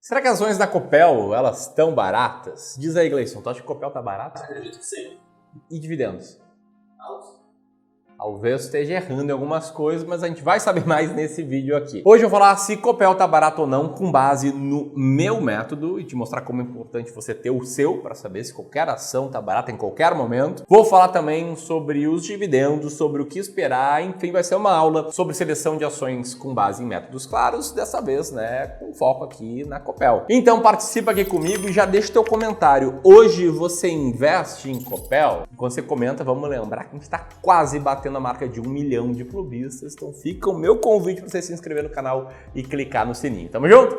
Será que as ações da Copel, elas estão baratas? Diz aí, Gleison, tu acha que a Copel tá barata? Acredito que sim. E dividendos? Alto. Talvez esteja errando em algumas coisas, mas a gente vai saber mais nesse vídeo aqui. Hoje eu vou falar se Copel tá barato ou não com base no meu método e te mostrar como é importante você ter o seu para saber se qualquer ação tá barata em qualquer momento. Vou falar também sobre os dividendos, sobre o que esperar, enfim, vai ser uma aula sobre seleção de ações com base em métodos claros, dessa vez, né, com foco aqui na Copel. Então participa aqui comigo e já deixa teu comentário. Hoje você investe em Copel? Quando você comenta, vamos lembrar que a gente tá quase batendo a marca de 1 milhão de clubistas, então fica o meu convite para você se inscrever no canal e clicar no sininho. Tamo junto?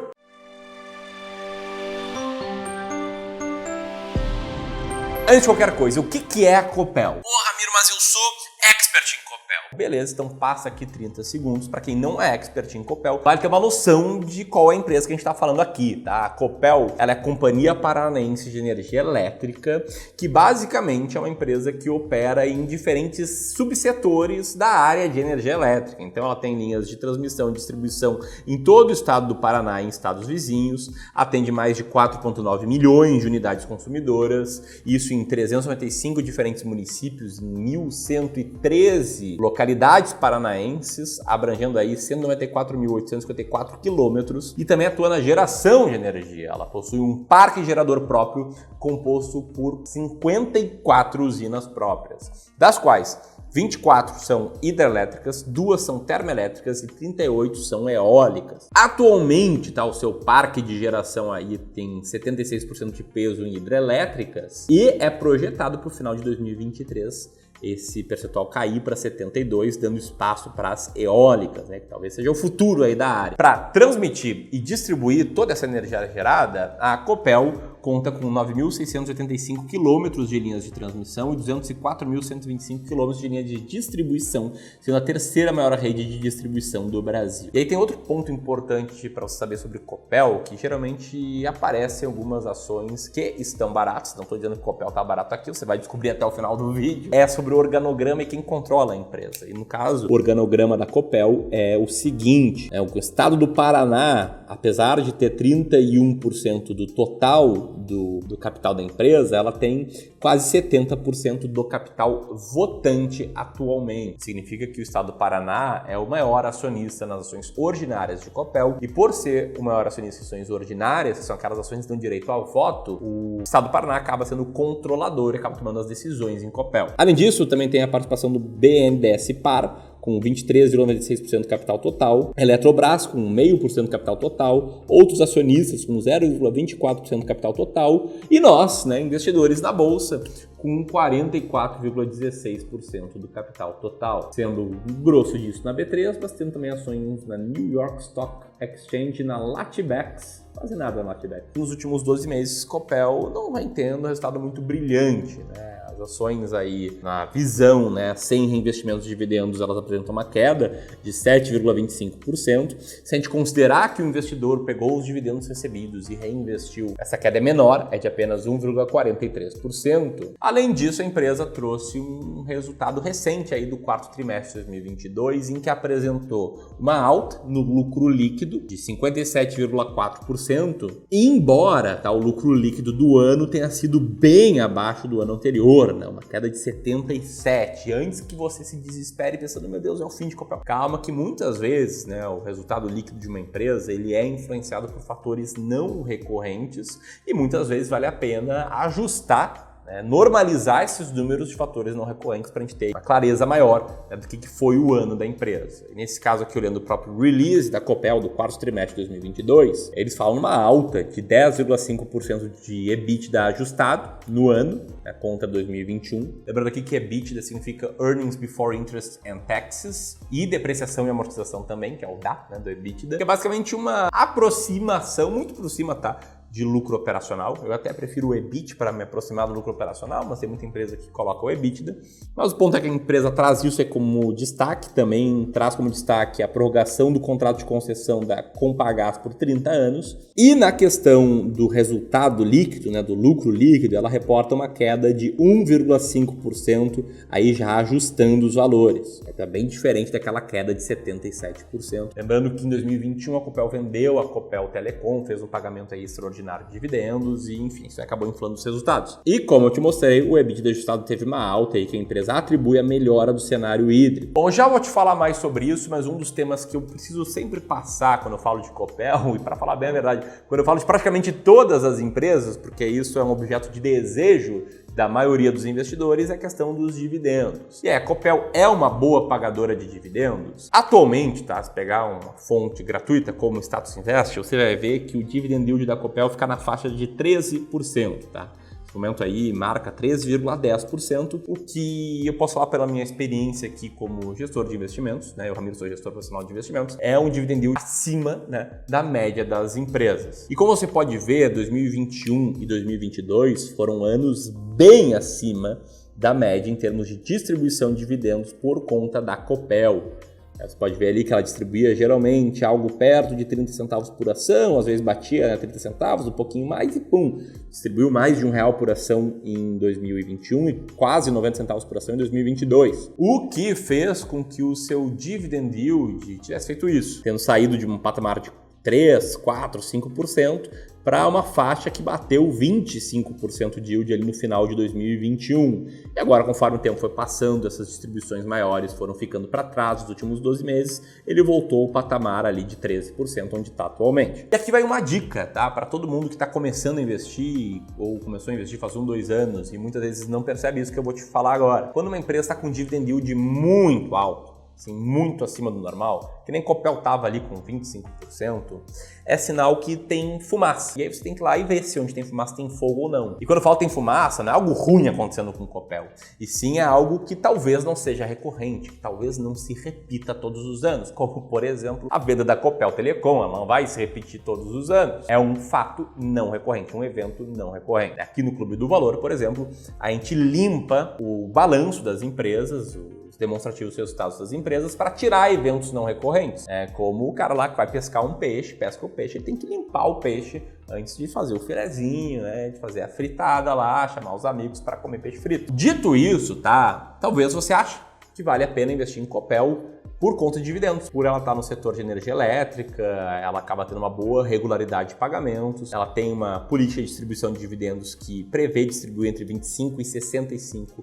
Antes de qualquer coisa, o que é a Copel? Ô Ramiro, mas eu sou expert em Copel. Beleza, então passa aqui 30 segundos. Para quem não é expert em Copel, vale ter uma noção de qual é a empresa que a gente está falando aqui, tá? A Copel, ela é a Companhia Paranaense de Energia Elétrica, que basicamente é uma empresa que opera em diferentes subsetores da área de energia elétrica. Então ela tem linhas de transmissão e distribuição em todo o estado do Paraná e em estados vizinhos, atende mais de 4,9 milhões de unidades consumidoras, isso em 395 diferentes municípios, em 1.113 localidades paranaenses, abrangendo aí 194.854 quilômetros, e também atua na geração de energia. Ela possui um parque gerador próprio composto por 54 usinas próprias, das quais 24 são hidrelétricas, 2 são termoelétricas e 38 são eólicas. Atualmente, tá, o seu parque de geração aí tem 76% de peso em hidrelétricas e é projetado para o final de 2023 esse percentual cair para 72, dando espaço para as eólicas, né, que talvez seja o futuro aí da área. Para transmitir e distribuir toda essa energia gerada, a Copel conta com 9.685 quilômetros de linhas de transmissão e 204.125 quilômetros de linha de distribuição, sendo a terceira maior rede de distribuição do Brasil. E aí tem outro ponto importante para você saber sobre Copel, que geralmente aparece em algumas ações que estão baratas. Não estou dizendo que Copel está barato aqui, você vai descobrir até o final do vídeo. É sobre o organograma e quem controla a empresa. E no caso, o organograma da Copel é o seguinte, o estado do Paraná, apesar de ter 31% do total do capital da empresa, ela tem quase 70% do capital votante atualmente. Significa que o estado do Paraná é o maior acionista nas ações ordinárias de Copel, e por ser o maior acionista em ações ordinárias, que são aquelas ações que dão direito ao voto, o estado do Paraná acaba sendo o controlador e acaba tomando as decisões em Copel. Além disso, também tem a participação do BNDES Par, com 23,96% do capital total, Eletrobras com 0,5% do capital total, outros acionistas com 0,24% do capital total e nós, né, investidores na bolsa, com 44,16% do capital total, sendo o grosso disso na B3, mas tendo também ações na New York Stock Exchange e na Latbex. Quase nada na Latbex. Nos últimos 12 meses, Copel não vem tendo um resultado muito brilhante, né? As ações aí, na visão, né, sem reinvestimentos de dividendos, elas apresentam uma queda de 7,25%. Se a gente considerar que o investidor pegou os dividendos recebidos e reinvestiu, essa queda é menor, é de apenas 1,43%. Além disso, a empresa trouxe um resultado recente aí do quarto trimestre de 2022, em que apresentou uma alta no lucro líquido de 57,4%, embora o lucro líquido do ano tenha sido bem abaixo do ano anterior, né? Uma queda de 77%. Antes que você se desespere pensando, meu Deus, é o fim de Copel. Calma que muitas vezes, né, o resultado líquido de uma empresa, ele é influenciado por fatores não recorrentes e muitas vezes vale a pena ajustar, normalizar esses números de fatores não recorrentes para a gente ter uma clareza maior, né, do que foi o ano da empresa. E nesse caso aqui, olhando o próprio release da Copel do quarto trimestre de 2022, eles falam uma alta de 10,5% de EBITDA ajustado no ano, contra 2021. Lembrando aqui que EBITDA significa Earnings Before Interest and Taxes, e depreciação e amortização também, que é o DA, né, do EBITDA, que é basicamente uma aproximação, muito por cima, tá, de lucro operacional. Eu até prefiro o EBIT para me aproximar do lucro operacional, mas tem muita empresa que coloca o EBITDA. Mas o ponto é que a empresa traz isso como destaque, também traz como destaque a prorrogação do contrato de concessão da Compagás por 30 anos. E na questão do resultado líquido, né, do lucro líquido, ela reporta uma queda de 1,5%, aí já ajustando os valores. É bem diferente daquela queda de 77%. Lembrando que em 2021 a Copel vendeu a Copel Telecom, fez um pagamento aí extraordinário de dividendos e, enfim, isso acabou inflando os resultados. E como eu te mostrei, o EBITDA ajustado teve uma alta aí que a empresa atribui a melhora do cenário hídrico. Bom, já vou te falar mais sobre isso, mas um dos temas que eu preciso sempre passar quando eu falo de Copel, e para falar bem a verdade, quando eu falo de praticamente todas as empresas, porque isso é um objeto de desejo da maioria dos investidores, é a questão dos dividendos. E a Copel é uma boa pagadora de dividendos? Atualmente, tá? Se pegar uma fonte gratuita como o Status Invest, você vai ver que o dividend yield da Copel fica na faixa de 13%, tá? Nesse momento aí marca 13,10%, o que eu posso falar pela minha experiência aqui como gestor de investimentos, né? Eu, Ramiro, sou gestor profissional de investimentos, é um dividend yield acima, né, da média das empresas. E como você pode ver, 2021 e 2022 foram anos bem acima da média em termos de distribuição de dividendos por conta da Copel. Você pode ver ali que ela distribuía geralmente algo perto de 30 centavos por ação, às vezes batia 30 centavos, um pouquinho mais e pum, distribuiu mais de R$1 por ação em 2021 e quase 90 centavos por ação em 2022. O que fez com que o seu dividend yield tivesse feito isso, tendo saído de um patamar de 3, 4, 5% para uma faixa que bateu 25% de yield ali no final de 2021. E agora, conforme o tempo foi passando, essas distribuições maiores foram ficando para trás nos últimos 12 meses, ele voltou ao patamar ali de 13%, onde está atualmente. E aqui vai uma dica, tá? Para todo mundo que está começando a investir ou começou a investir faz 1, 2 anos e muitas vezes não percebe isso que eu vou te falar agora. Quando uma empresa está com dividend yield muito alto, assim, muito acima do normal, que nem Copel estava ali com 25%, é sinal que tem fumaça. E aí você tem que ir lá e ver se onde tem fumaça tem fogo ou não. E quando eu falo tem fumaça, não é algo ruim acontecendo com Copel, e sim é algo que talvez não seja recorrente, que talvez não se repita todos os anos, como, por exemplo, a venda da Copel Telecom, ela não vai se repetir todos os anos. É um fato não recorrente, um evento não recorrente. Aqui no Clube do Valor, por exemplo, a gente limpa o balanço das empresas, demonstrativos dos resultados das empresas para tirar eventos não recorrentes. É como o cara lá que vai pescar um peixe, pesca o peixe, ele tem que limpar o peixe antes de fazer o filezinho, né, de fazer a fritada lá, chamar os amigos para comer peixe frito. Dito isso, tá? Talvez você ache que vale a pena investir em Copel por conta de dividendos. Por ela estar no setor de energia elétrica, ela acaba tendo uma boa regularidade de pagamentos, ela tem uma política de distribuição de dividendos que prevê distribuir entre 25% e 65%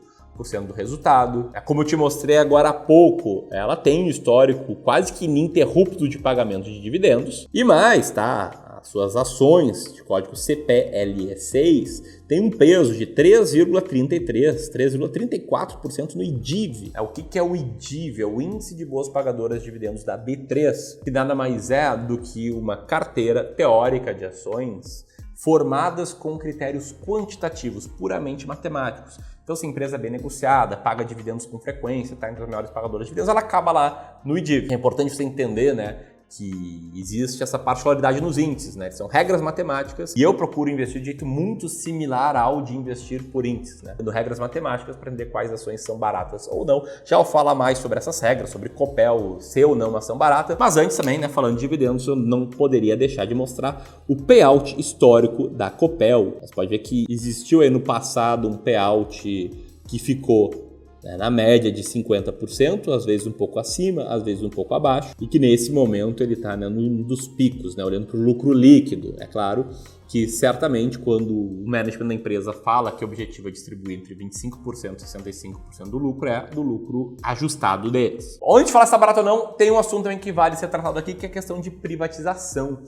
do resultado. Como eu te mostrei agora há pouco, ela tem um histórico quase que ininterrupto de pagamento de dividendos. E mais, tá? As suas ações de código CPLE6 têm um peso de 3,34% no IDIV. O que é o IDIV? É o Índice de Boas Pagadoras de Dividendos da B3, que nada mais é do que uma carteira teórica de ações formadas com critérios quantitativos, puramente matemáticos. Então, se a empresa é bem negociada, paga dividendos com frequência, está entre as maiores pagadoras de dividendos, ela acaba lá no IDIV. É importante você entender, né, que existe essa particularidade nos índices, né? São regras matemáticas e eu procuro investir de jeito muito similar ao de investir por índices, né? Tendo regras matemáticas para entender quais ações são baratas ou não. Já vou falar mais sobre essas regras, sobre Copel ser ou não uma ação barata, mas antes também, né, falando de dividendos, eu não poderia deixar de mostrar o payout histórico da Copel. Você pode ver que existiu aí no passado um payout que ficou na média de 50%, às vezes um pouco acima, às vezes um pouco abaixo, e que nesse momento ele está, né, num dos picos, né, olhando para o lucro líquido. É claro que certamente quando o management da empresa fala que o objetivo é distribuir entre 25% e 65% do lucro, é do lucro ajustado deles. Antes de falar se está barato ou não, tem um assunto também que vale ser tratado aqui, que é a questão de privatização.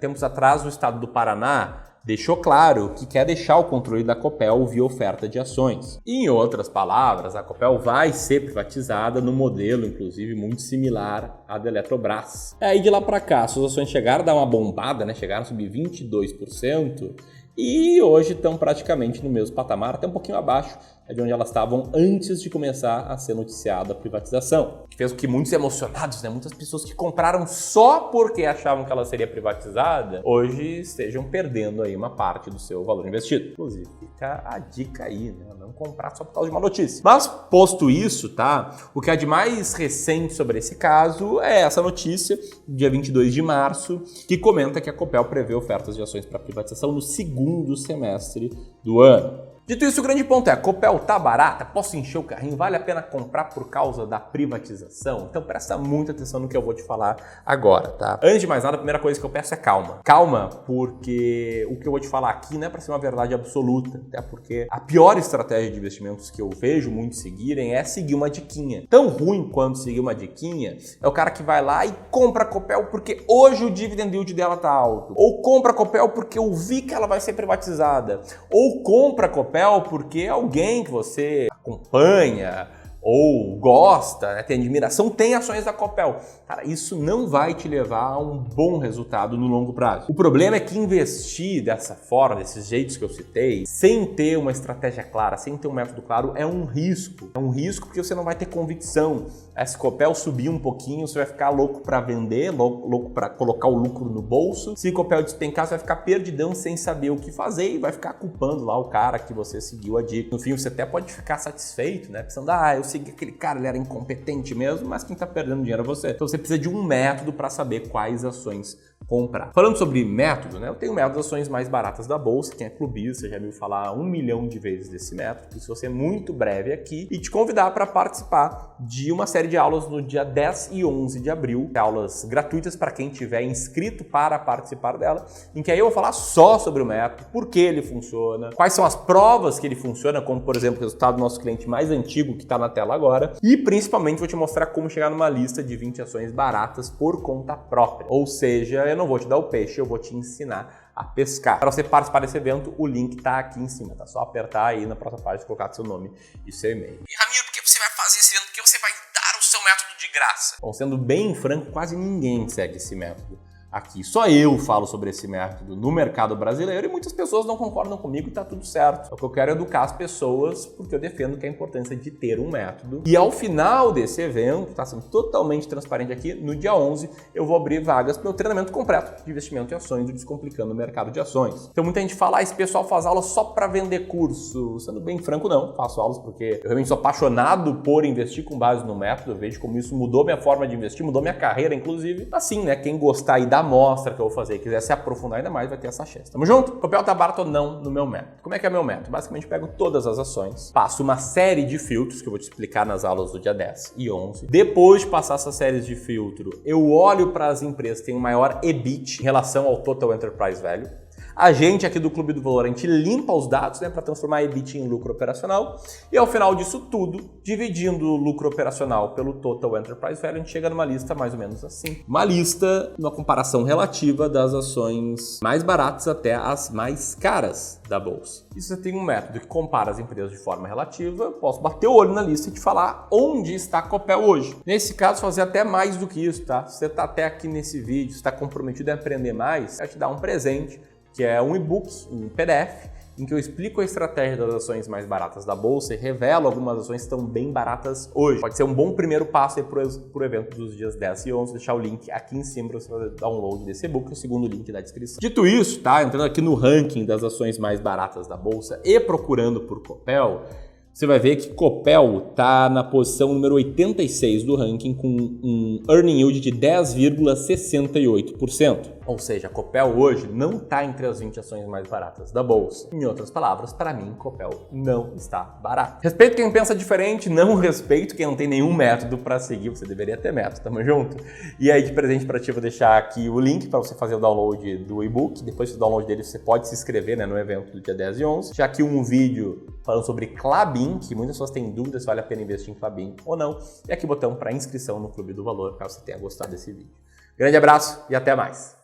Tempos atrás, o estado do Paraná deixou claro que quer deixar o controle da Copel via oferta de ações. Em outras palavras, a Copel vai ser privatizada no modelo, inclusive, muito similar à da Eletrobras. Aí de lá para cá, suas ações chegaram a dar uma bombada, né? Chegaram a subir 22%, e hoje estão praticamente no mesmo patamar, até um pouquinho abaixo de onde elas estavam antes de começar a ser noticiada a privatização. Que fez com que muitos emocionados, né, muitas pessoas que compraram só porque achavam que ela seria privatizada, hoje estejam perdendo aí uma parte do seu valor investido. Inclusive, fica a dica aí, né, não comprar só por causa de uma notícia. Mas, posto isso, tá, o que há de mais recente sobre esse caso é essa notícia, dia 22 de março, que comenta que a Copel prevê ofertas de ações para privatização no segundo semestre do ano. Dito isso, o grande ponto é, a Copel tá barata? Posso encher o carrinho? Vale a pena comprar por causa da privatização? Então presta muita atenção no que eu vou te falar agora, tá? Antes de mais nada, a primeira coisa que eu peço é calma. Calma, porque o que eu vou te falar aqui não é para ser uma verdade absoluta, até porque a pior estratégia de investimentos que eu vejo muitos seguirem é seguir uma diquinha. Tão ruim quanto seguir uma diquinha é o cara que vai lá e compra a Copel porque hoje o dividend yield dela tá alto. Ou compra a Copel porque eu vi que ela vai ser privatizada. Ou compra a Copel porque alguém que você acompanha ou gosta, né, tem admiração, tem ações da Copel. Cara, isso não vai te levar a um bom resultado no longo prazo. O problema é que investir dessa forma, desses jeitos que eu citei, sem ter uma estratégia clara, sem ter um método claro, é um risco. É um risco porque você não vai ter convicção. Se Copel subir um pouquinho, você vai ficar louco para vender, louco para colocar o lucro no bolso. Se Copel despencar, você vai ficar perdidão sem saber o que fazer e vai ficar culpando lá o cara que você seguiu a dica. No fim, você até pode ficar satisfeito, né? Pensando, eu segui aquele cara, ele era incompetente mesmo, mas quem tá perdendo dinheiro é você. Então você precisa de um método para saber quais ações comprar. Falando sobre método, né? Eu tenho o método das ações mais baratas da bolsa. Quem é clubista já me ouviu falar 1 milhão de vezes desse método. Por isso vou ser muito breve aqui e te convidar para participar de uma série de aulas no dia 10 e 11 de abril. Aulas gratuitas para quem tiver inscrito para participar dela, em que aí eu vou falar só sobre o método, por que ele funciona, quais são as provas que ele funciona, como por exemplo o resultado do nosso cliente mais antigo que está na tela agora, e principalmente vou te mostrar como chegar numa lista de 20 ações baratas por conta própria. Ou seja, eu não vou te dar o peixe, eu vou te ensinar a pescar. Para você participar desse evento, o link tá aqui em cima, tá? Só apertar aí na próxima página e colocar seu nome e seu e-mail. E Ramiro, por que você vai fazer esse evento? Porque você vai dar o seu método de graça. Bom, sendo bem franco, quase ninguém segue esse método aqui. Só eu falo sobre esse método no mercado brasileiro e muitas pessoas não concordam comigo e tá tudo certo. O que eu quero é educar as pessoas porque eu defendo que é a importância de ter um método. E ao final desse evento, tá sendo totalmente transparente aqui, no dia 11 eu vou abrir vagas para o meu treinamento completo de investimento em ações e Descomplicando o Mercado de Ações. Então muita gente fala, esse pessoal faz aula só para vender curso. Sendo bem franco, não. Faço aulas porque eu realmente sou apaixonado por investir com base no método. Eu vejo como isso mudou minha forma de investir, mudou minha carreira, inclusive. Assim, né? Quem gostar e dar mostra que eu vou fazer e quiser se aprofundar ainda mais, vai ter essa chance. Tamo junto? Copel tá barato ou não no meu método? Como é que é meu método? Basicamente, eu pego todas as ações, passo uma série de filtros que eu vou te explicar nas aulas do dia 10 e 11. Depois de passar essas séries de filtro, eu olho para as empresas que têm o maior EBIT em relação ao Total Enterprise Value. A gente aqui do Clube do Valor, a gente limpa os dados, né, para transformar EBIT em lucro operacional e ao final disso tudo, dividindo o lucro operacional pelo Total Enterprise Value, a gente chega numa lista mais ou menos assim. Uma lista, uma comparação relativa das ações mais baratas até as mais caras da bolsa. E se você tem um método que compara as empresas de forma relativa, eu posso bater o olho na lista e te falar onde está a Copel hoje. Nesse caso, fazer até mais do que isso, tá? Se você está até aqui nesse vídeo, está comprometido em aprender mais, eu vou te dar um presente, que é um e-book, um PDF, em que eu explico a estratégia das ações mais baratas da bolsa e revelo algumas ações que estão bem baratas hoje. Pode ser um bom primeiro passo aí para o evento dos dias 10 e 11. Vou deixar o link aqui em cima para você fazer download desse e-book, o segundo link da descrição. Dito isso, tá? Entrando aqui no ranking das ações mais baratas da bolsa e procurando por Copel, você vai ver que Copel está na posição número 86 do ranking com um earning yield de 10,68%. Ou seja, a Copel hoje não está entre as 20 ações mais baratas da bolsa. Em outras palavras, para mim, Copel não está barata. Respeito quem pensa diferente, não respeito quem não tem nenhum método para seguir. Você deveria ter método, tamo junto? E aí, de presente para ti, eu vou deixar aqui o link para você fazer o download do e-book. Depois do download dele, você pode se inscrever, né, no evento do dia 10 e 11. Já aqui um vídeo falando sobre Klabin, que muitas pessoas têm dúvidas se vale a pena investir em Klabin ou não. E aqui o botão para inscrição no Clube do Valor, caso você tenha gostado desse vídeo. Grande abraço e até mais!